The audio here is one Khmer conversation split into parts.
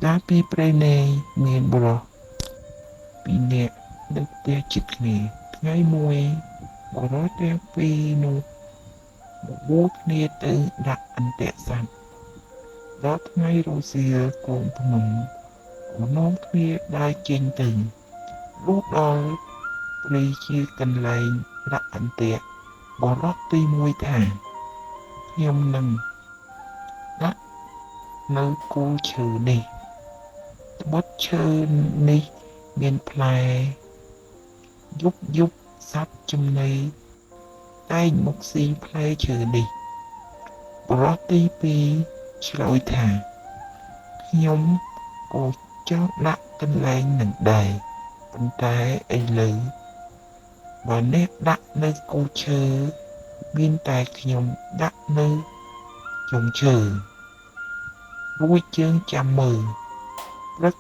កាលពីព្រៃនៃមានបុរសពីរនាក់នៅផ្ទះជិតគ្នាថ្ងៃមួយបុរសទាំងពីរនោះបបួលគ្នាទៅដាក់អន្ទាក់សត្វដល់ថ្ងៃរសៀលកូនភ្នំក៏នាំគ្នាដើរចេញទៅលុះដល់ព្រៃជាកន្លែងដាក់អន្ទាក់បុរសទីមួយថាខ្ញុំនឹងដាក់នៅគល់ឈើនេះត្បិតឈើនេះមានផ្លែយប់សត្វចំណីតែងមកស៊ីផ្លែឈើនេះបុរសទីពីរឆ្លើយថាខ្ញុំក៏ចង់ដាក់កន្លែងនឹងដែរប៉ុន្តែឥឡូវបើអ្នកដាក់នៅគល់ឈើមានតែខ្ញុំដាក់នៅចុងឈើរួចជើងចាំមើលព្រឹក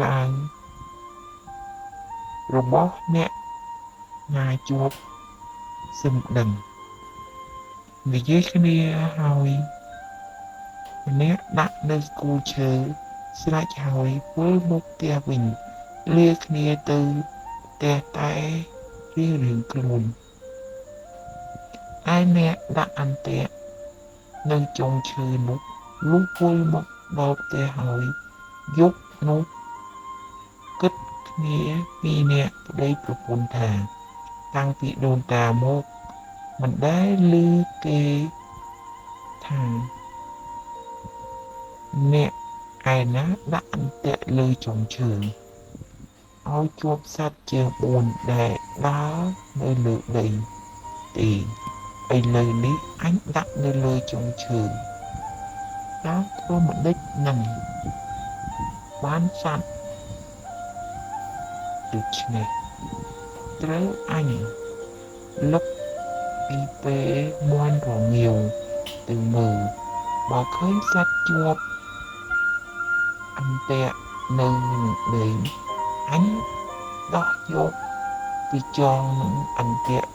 ឡើងរបស់អ្នកណាជាប់សឹមដឹងនិយាយគ្នាហើយម្នាក់ដាក់នៅគល់ឈើស្រេចហើយវិលមកផ្ទះវិញលាគ្នាទៅផ្ទះតែរៀងខ្លួនឯអ្នកដាក់អន្ទាក់នៅចុងឈើនោះលុះវិលមកដល់ផ្ទះហើយយប់នោះគិតគ្នាពីរនាក់ប្តីប្រពន្ធថាតាំងពីដូនតាមកមិនដែលឮគេថាអ្នកឯណាដាក់អន្ទាក់លើចុងឈើឲ្យជាប់សត្វជាង4ដែលដើរនៅលើដីទេឥឡូវនេះអញដាក់នៅលើចុងឈើតើធ្វើម្ដេចនឹងបានសត្វដូច្នេះត្រូវអញលឹកពីពេលមាន់រងាវទៅមើលបើឃើញសត្វជាប់អន្ទាក់នៅនឹងដីអញដោះយកពីចងនឹងអន្ទាក់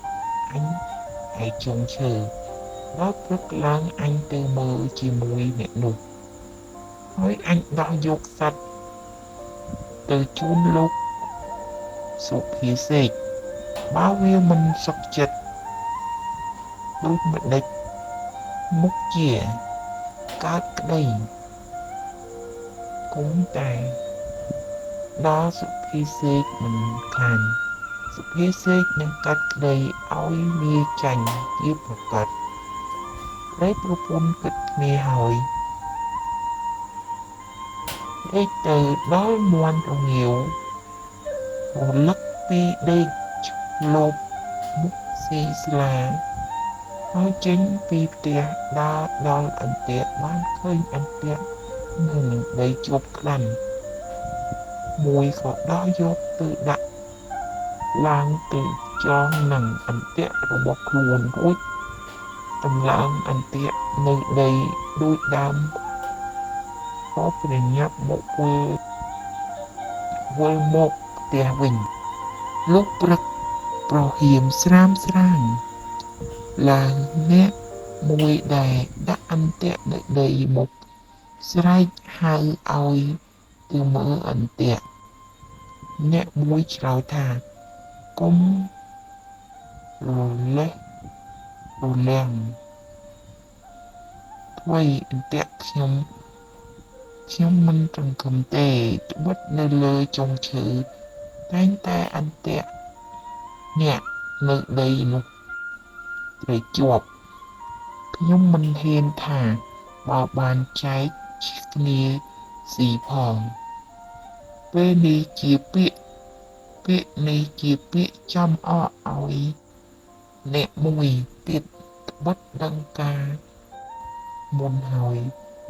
អញឲ្យចុងឈើដល់ព្រឹកឡើងអញទៅមើលជាមួយអ្នកនោះហើយអញដោះយកសត្វទៅជូនលោកសុភាសេកបើវាមិនសុខចិត្តដូចម្ដេចមុខជាកើតក្តីគុំតែដល់សុភាសេកមិនខានសុភាសេកនឹងកាត់ក្តីឲ្យវាចាញ់ជាប្រកាសតែប្រពន្ធគិតគ្នាហើយដេកទៅដល់មាន់រងាវរលឹកពីដេកលោបមុខស៊ីស្លាហើយចេញពីផ្ទះដើរដល់អន្ទាក់បានឃើញអន្ទាក់នឹងដីជាប់ក្តាន់មួយក៏ដោះយកទៅដាក់ឡើងទៅចងនឹងអន្ទាក់របស់ខ្លួនរួចតម្លើងអន្ទាក់នៅដីដូចដើមក៏ប្រញាប់មកវិលមកផ្ទះវិញលុះព្រឹកប្រហៀមស្រាងឡើងអ្នកមួយដែលដាក់អន្ទាក់នៅដីមកស្រែកហៅឲ្យទៅមើលអន្ទាក់អ្នកមួយឆ្លើយថាកុំរលេះរលាំងថ្មីអន្ទាក់ខ្ញុំមិនចង្កឹមទេត្បិតនៅលើចុងឈើតែងតែអន្ទាក់អ្នកនៅដីនោះត្រូវជាប់ខ្ញុំមិនហ៊ានថាបើបានចែកគ្នាស៊ីផងពេលនេះជាពាក្យនេះជាពាក្យចំអកឲ្យអ្នកមួយទៀតត្បិតដឹងការមុនហើយ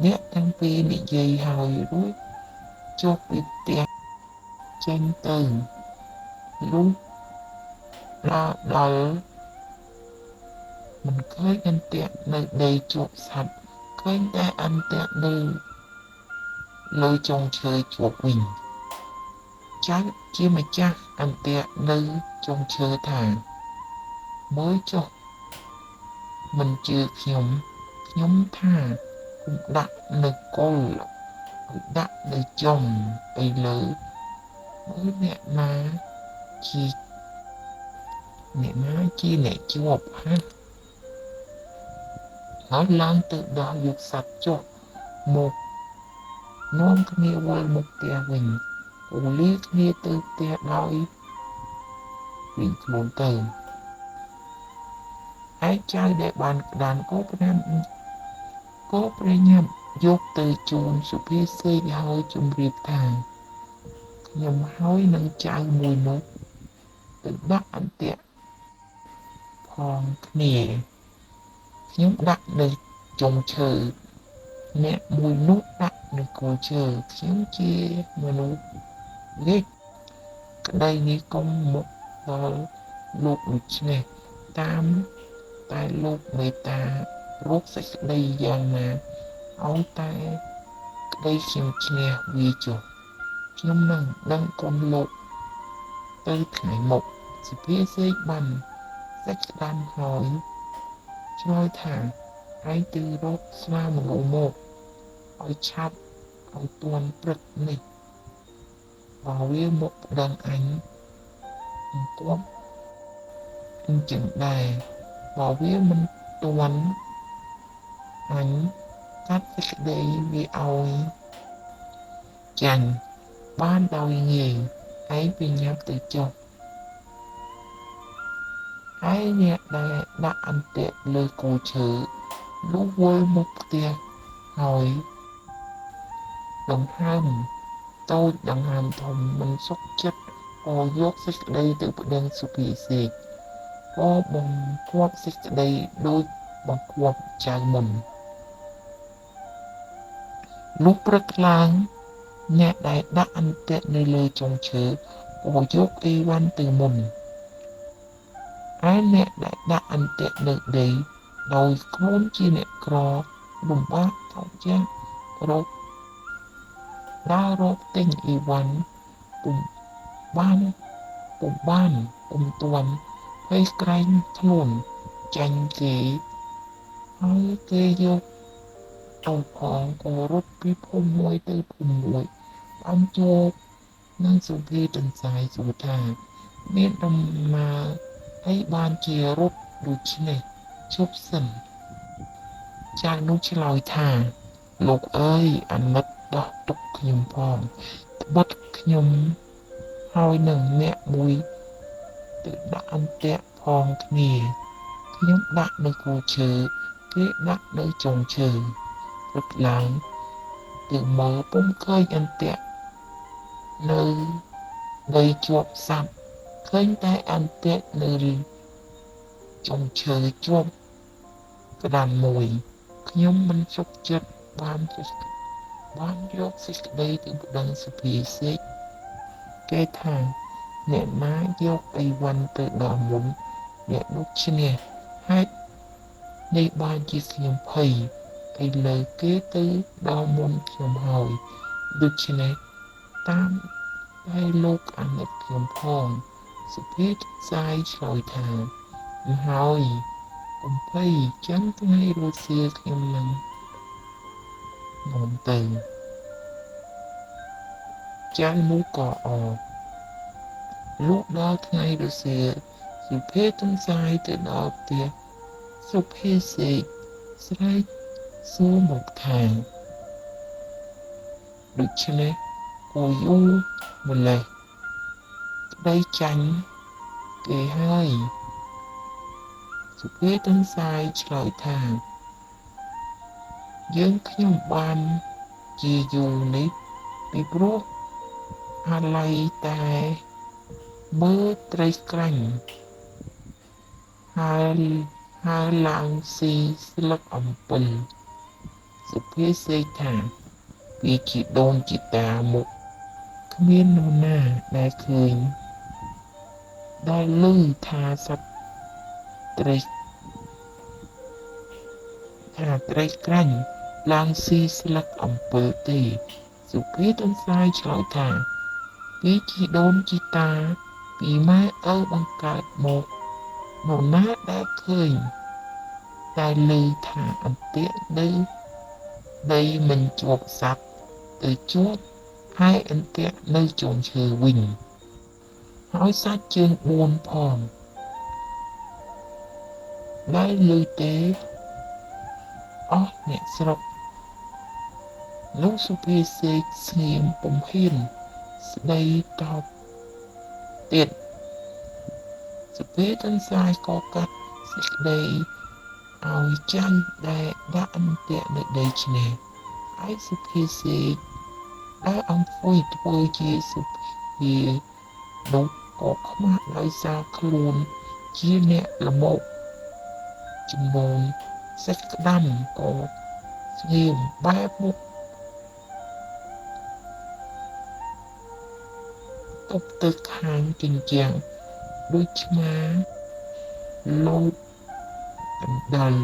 អ្នកទាំងពីរនិយាយហើយរួចចុះពីផ្ទះចេញទៅលុះដល់មិនឃើញអន្ទាក់នៅដីជាប់សត្វឃើញតែអន្ទាក់នៅលើចុងឈើជាប់វិញចាស់ជាម្ចាស់អន្ទាក់នៅចុងឈើថាមើលចុះមិនជឿខ្ញុំថាគុំដាក់នៅគល់ ឲ្យដាក់នៅចំទៅលើមើលជាអ្នកជាប់ហើយឡើងទៅដល់យកសត្វចុះមកនាំគ្នាវិលមកផ្ទះវិញពូលាគ្នាទៅផ្ទះដោយវិញខ្លួនទៅឯចៅដែលបានក្តានក៏ប្រញាប់យកទៅជូនសុភាសិតហើយជម្រាបថាខ្ញុំហើយនឹងចៅមួយនោះទៅដាក់អន្ទាក់ផងគ្នាខ្ញុំដាក់នៅចុងឈើអ្នកមួយនោះដាក់នៅគល់ឈើខ្ញុំជាមនុស្សលេខក្តីនេះកុំមកដល់លោកដូច្នេះតាមតែលោកមេត្តារកសេចក្តីយ៉ាងណាឲ្យតែក្តីខ្ញុំឈ្នះវាចុះខ្ញុំនឹងដឹងគុណលោកទៅថ្ងៃមុខសុភាសិតបានសេចក្ដាំហើយឆ្លើយថាឯងទៅរកស្វាមនុស្សមកឲ្យឆាប់ឲ្យទាន់ព្រឹកនេះបើវាមកប្តឹងអញគាត់អញ្ចឹងដែរបើវាមិនទាន់អញកាត់សេចក្តីវាឲ្យចាញ់បានដោយងាយឯងបញ្ញាប់ទៅចុះហើយអ្នកដែលដាក់អន្ទាក់លើគូឈើនោះវិលមកផ្ទះហើយដង្ហើមតូចដង្ហើមធំមិនសុខចិត្តក៏យកសេចក្តីទៅប្តឹងសុភាសិតក៏បង្គាប់សេចក្តីដូចបង្គាប់ចៅមុនលុះព្រឹកឡើងអ្នកដែលដាក់អន្ទាក់នៅលើចុងឈើក៏យកអីវ៉ាន់ទៅមុនឯអ្នកដែលដាក់អន្ទាក់នៅដីដោយខ្លួនជាអ្នកក្រលំបាកថោកចាស់រកដើររកទិញអីវ៉ាន់ពុំបានពុំទាន់ហើយក្រែងខ្លួនចាញ់គេហើយគេយកទៅផងក៏រត់ពីភូមិមួយទៅភូមិមួយបានជួបនឹងសុភាទន្សាយសួរថាមានដំណើរអីបានជារត់ដូច្នេះជប់សិនចៅនោះឆ្លើយថាលោកអើយអាណិតដោះទុកខ្ញុំផងត្បិតខ្ញុំហើយនឹងអ្នកមួយទៅដាក់អន្ទាក់ផងគ្នាខ្ញុំដាក់នៅគូឈើគេដាក់នៅចុងឈើព្រឹកឡើងទៅមើលពុំឃើញអន្ទាក់នៅដីជាប់សាប់ឃើញតែអន្ទាក់នៅចុងឈើជាប់ក្តានមួយខ្ញុំមិនសុខចិត្តបានយកសេចក្តីទៅប្តឹងសុភាសិតគេថាអ្នកណាយកអីវ៉ាន់ទៅដល់មុនអ្នកនោះឈ្នះហេតុនេះបានជាខ្ញុំភ័យឥឡូវគេទៅដល់មុនខ្ញុំហើយដូច្នេះតាមតែលោកអាណិតខ្ញុំផងសុភាសាយឆ្លើយថាហើយកុំភ័យចឹងថ្ងៃរសៀលខ្ញុំនឹងនាំទៅចៅនោះក៏អរលុះដល់ថ្ងៃរសៀលសុភាទន្សាយទៅដល់ផ្ទះសុភាសិតស្រែកសួរមកថាដូច្នេះក៏យូរម្លេះក្តីចាញ់គេហើយសុភាទន្សាយឆ្លើយថាយើងខ្ញុំបានជាយូរនេះពីព្រោះអាឡ័យតែមើលត្រីក្រាញ់ហើយឡើងស៊ីស្លឹកអំពិលសុភាសិតថាវាជាដូនជាតាមុខគ្មាននរណាដែលឃើញដែលឮថាសត្វត្រីក្រាញ់ឡើងស៊ីស្លឹកអំពិលទេសុភាទន្សាយឆ្លើយថាវាជាដូនជាតាពីម៉ែឪបង្កើតមកនរណាដែលឃើញតែឮថាអន្ទាក់នៅដីមិនជាប់សត្វ ទៅជួបហើយអន្ទាក់នៅជូនឈើវិញហើយសាច់ជើង4ផងដែលលឺទេអស់អ្នកស្រុកលោកសុភាសេកស្ងៀមពុំហ៊ានស្ដីតបទៀតសុភាទន្សាយក៏កាត់សេចក្ដីឲ្យចាញ់ដែលដាក់អន្ទាក់នៅដីឆ្នេរឯសុភាសេកដែលអង្គុយធ្វើជាសុភានោះក៏ខ្មាស់ដោយសារខ្លួនជាអ្នកល្មមចំនួនសេចក្ដាំក៏ស្ងៀមបែបមុខទប់ទឹកខាងជញ្ជាំងដូចឆ្មាលោតកណ្ដិល